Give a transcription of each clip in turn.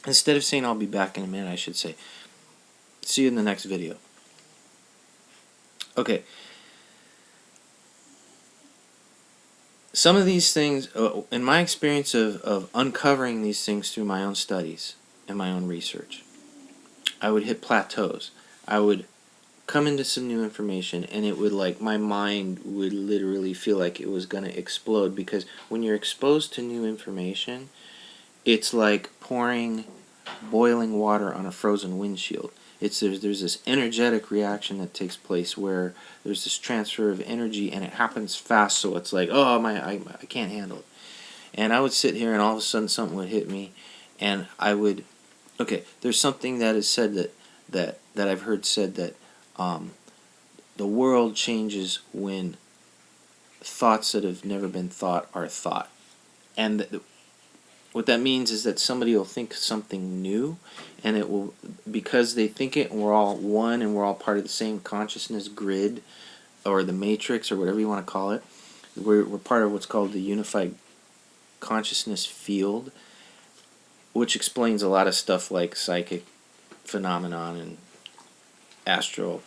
Instead of saying I'll be back in a minute, I should say see you in the next video. Okay. Some of these things, in my experience of uncovering these things through my own studies and my own research, I would hit plateaus. I would come into some new information, and it would, like, my mind would literally feel like it was going to explode, because when you're exposed to new information, it's like pouring boiling water on a frozen windshield. There's this energetic reaction that takes place where there's this transfer of energy, and it happens fast, so it's like, oh, I can't handle it. And I would sit here, and all of a sudden something would hit me, and I would, okay, there's something that is said that I've heard said that the world changes when thoughts that have never been thought are thought. And what that means is that somebody will think something new, and it will, because they think it, and we're all one, and we're all part of the same consciousness grid, or the matrix, or whatever you want to call it. We're part of what's called the unified consciousness field, which explains a lot of stuff like psychic phenomenon and astral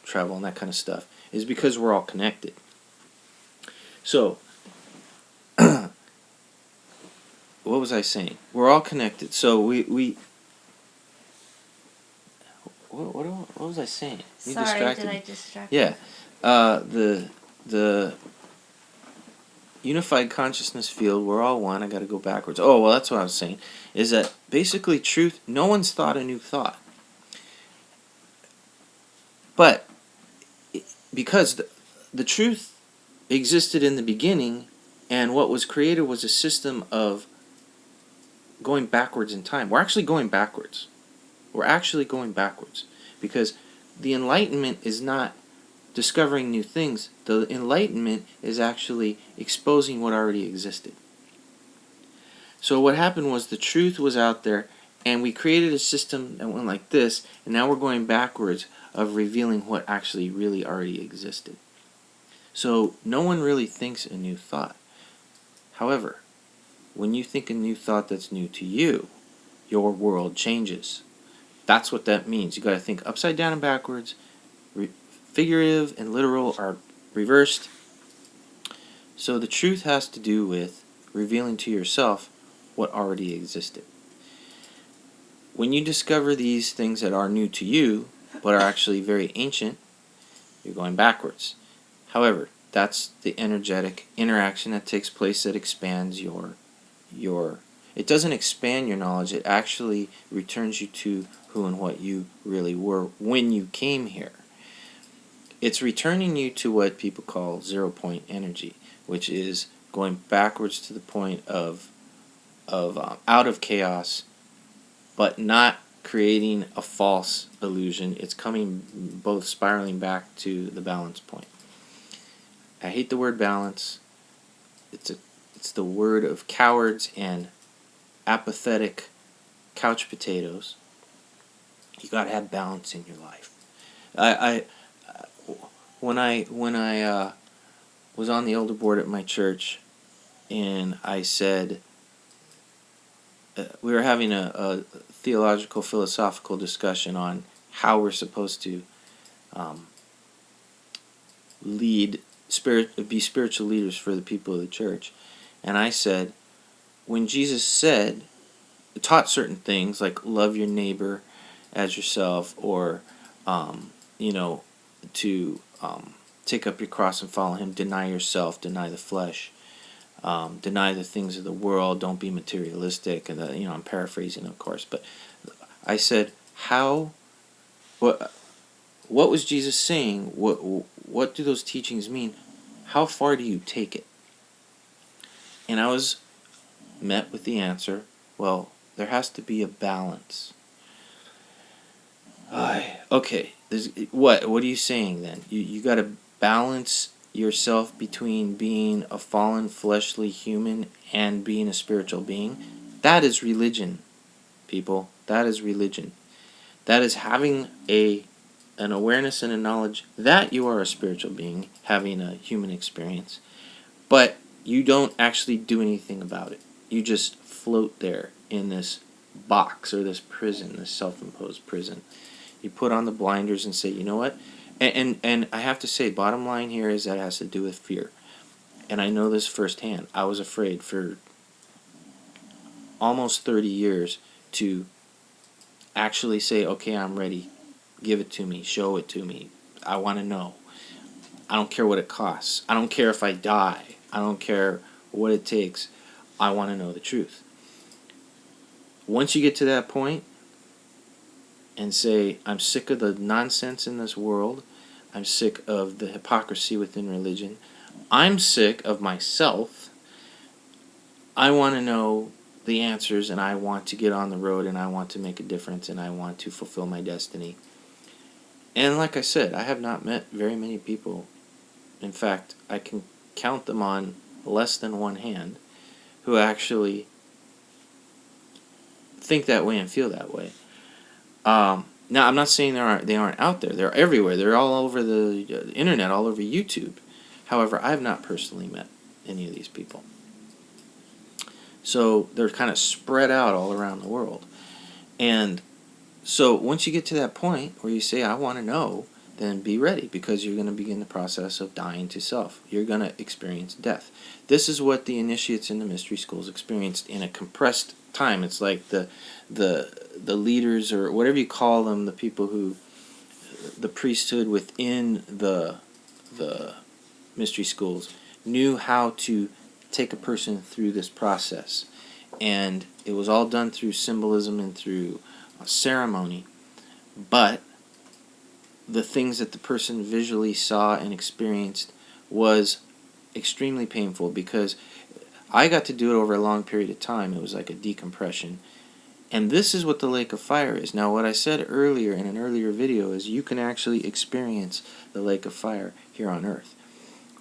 travel and that kind of stuff, is because we're all connected. So, what was I saying? We're all connected. So what was I saying? You Sorry, distracted did me. I distract Yeah. you? The unified consciousness field, we're all one. I got to go backwards. Oh, well, that's what I was saying. Is that basically truth? No one's thought a new thought. But because the truth existed in the beginning, and what was created was a system of going backwards in time. We're actually going backwards. We're actually going backwards. Because the Enlightenment is not discovering new things. The Enlightenment is actually exposing what already existed. So what happened was the truth was out there, and we created a system that went like this, and now we're going backwards of revealing what actually really already existed. So no one really thinks a new thought. However, when you think a new thought that's new to you, your world changes. That's what that means. You got to think upside down and backwards. Figurative and literal are reversed. So the truth has to do with revealing to yourself what already existed. When you discover these things that are new to you, but are actually very ancient, you're going backwards. However, that's the energetic interaction that takes place that expands your it doesn't expand your knowledge, it actually returns you to who and what you really were when you came here. It's returning you to what people call 0 point energy, which is going backwards to the point of out of chaos, but not creating a false illusion. It's coming both spiraling back to the balance point. I hate the word balance. It's the word of cowards and apathetic couch potatoes. You got to have balance in your life. When I was on the elder board at my church, and I said we were having a theological philosophical discussion on how we're supposed to be spiritual leaders for the people of the church, and I said, when Jesus taught certain things like love your neighbor as yourself, or to take up your cross and follow him, deny yourself, deny the flesh, deny the things of the world, don't be materialistic, and I'm paraphrasing, of course, but I said, what was Jesus saying? What do those teachings mean? How far do you take it? And I was met with the answer, well, there has to be a balance. Okay, what are you saying then? You got to balance yourself between being a fallen fleshly human and being a spiritual being. That is religion, people. That is religion. That is having an awareness and a knowledge that you are a spiritual being, having a human experience, but you don't actually do anything about it. You just float there in this box or this prison, this self-imposed prison. You put on the blinders and say, you know what? And I have to say, bottom line here is that it has to do with fear. And I know this firsthand. I was afraid for almost 30 years to actually say, okay, I'm ready. Give it to me. Show it to me. I want to know. I don't care what it costs. I don't care if I die. I don't care what it takes. I want to know the truth. Once you get to that point and say, I'm sick of the nonsense in this world, I'm sick of the hypocrisy within religion, I'm sick of myself, I want to know the answers, and I want to get on the road, and I want to make a difference, and I want to fulfill my destiny. And like I said, I have not met very many people. In fact, I can count them on less than one hand who actually think that way and feel that way. Now, I'm not saying they aren't out there. They're everywhere. They're all over the internet, all over YouTube. However, I have not personally met any of these people. So they're kind of spread out all around the world. And so once you get to that point where you say, I want to know, then be ready, because you're going to begin the process of dying to self. You're going to experience death. This is what the initiates in the mystery schools experienced in a compressed time. It's like the leaders, or whatever you call them, the people who, the priesthood within the mystery schools, knew how to take a person through this process. And it was all done through symbolism and through ceremony. But the things that the person visually saw and experienced was extremely painful, because I got to do it over a long period of time. It was like a decompression. And this is what the lake of fire is. Now, what I said earlier in an earlier video is you can actually experience the lake of fire here on earth.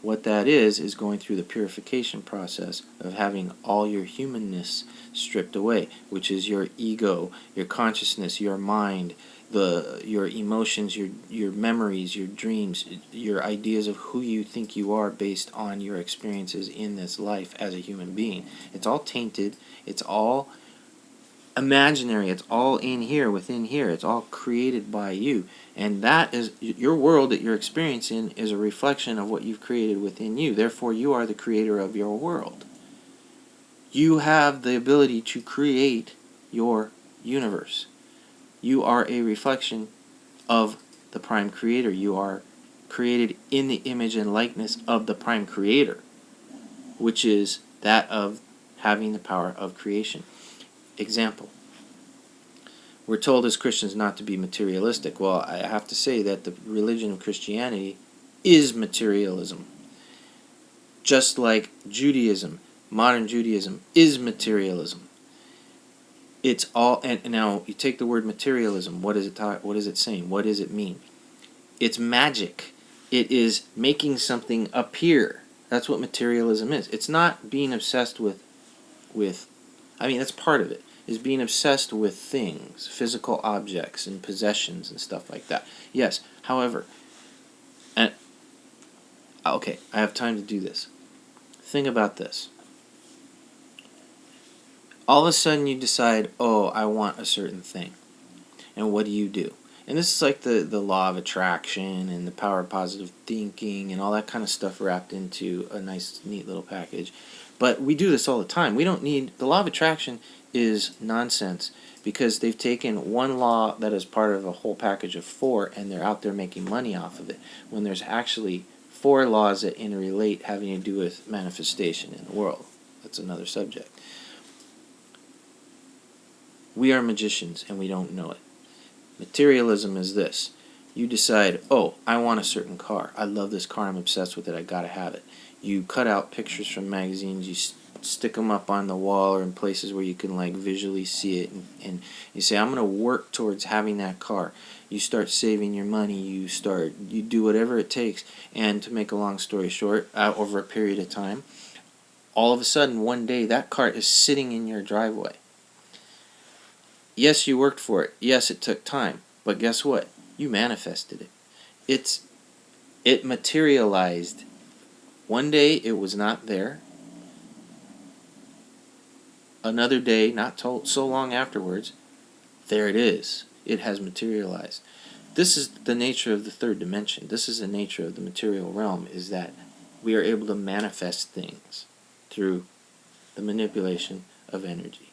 What that is going through the purification process of having all your humanness stripped away, which is your ego, your consciousness, your mind, your emotions, your memories, your dreams, your ideas of who you think you are based on your experiences in this life as a human being. It's all tainted. It's all imaginary. It's all in here, within here. It's all created by you. And that is, your world that you're experiencing is a reflection of what you've created within you. Therefore, you are the creator of your world. You have the ability to create your universe. You are a reflection of the Prime Creator. You are created in the image and likeness of the Prime Creator, which is that of having the power of creation. Example. We're told as Christians not to be materialistic. Well, I have to say that the religion of Christianity is materialism. Just like Judaism, modern Judaism is materialism. It's all, and now you take the word materialism. What is it saying? What does it mean? It's magic. It is making something appear. That's what materialism is. It's not being obsessed with I mean, that's part of it, is being obsessed with things, physical objects and possessions and stuff like that. Yes, however, and okay, I have time to do this. Think about this. All of a sudden you decide, oh, I want a certain thing. And what do? And this is like the law of attraction and the power of positive thinking and all that kind of stuff wrapped into a nice, neat little package. But we do this all the time. We don't need, the law of attraction is nonsense, because they've taken one law that is part of a whole package of 4 and they're out there making money off of it, when there's actually 4 laws that interrelate having to do with manifestation in the world. That's another subject. We are magicians and we don't know it. Materialism is this. You decide, oh, I want a certain car. I love this car. I'm obsessed with it. I gotta have it. You cut out pictures from magazines. You stick them up on the wall or in places where you can like visually see it. And you say, I'm gonna work towards having that car. You start saving your money. You do whatever it takes. And to make a long story short, over a period of time, all of a sudden, one day, that car is sitting in your driveway. Yes, you worked for it. Yes, it took time. But guess what? You manifested it. It materialized. One day it was not there. another day, not so long afterwards, there it is. It has materialized. This is the nature of the third dimension. This is the nature of the material realm, is that we are able to manifest things through the manipulation of energy.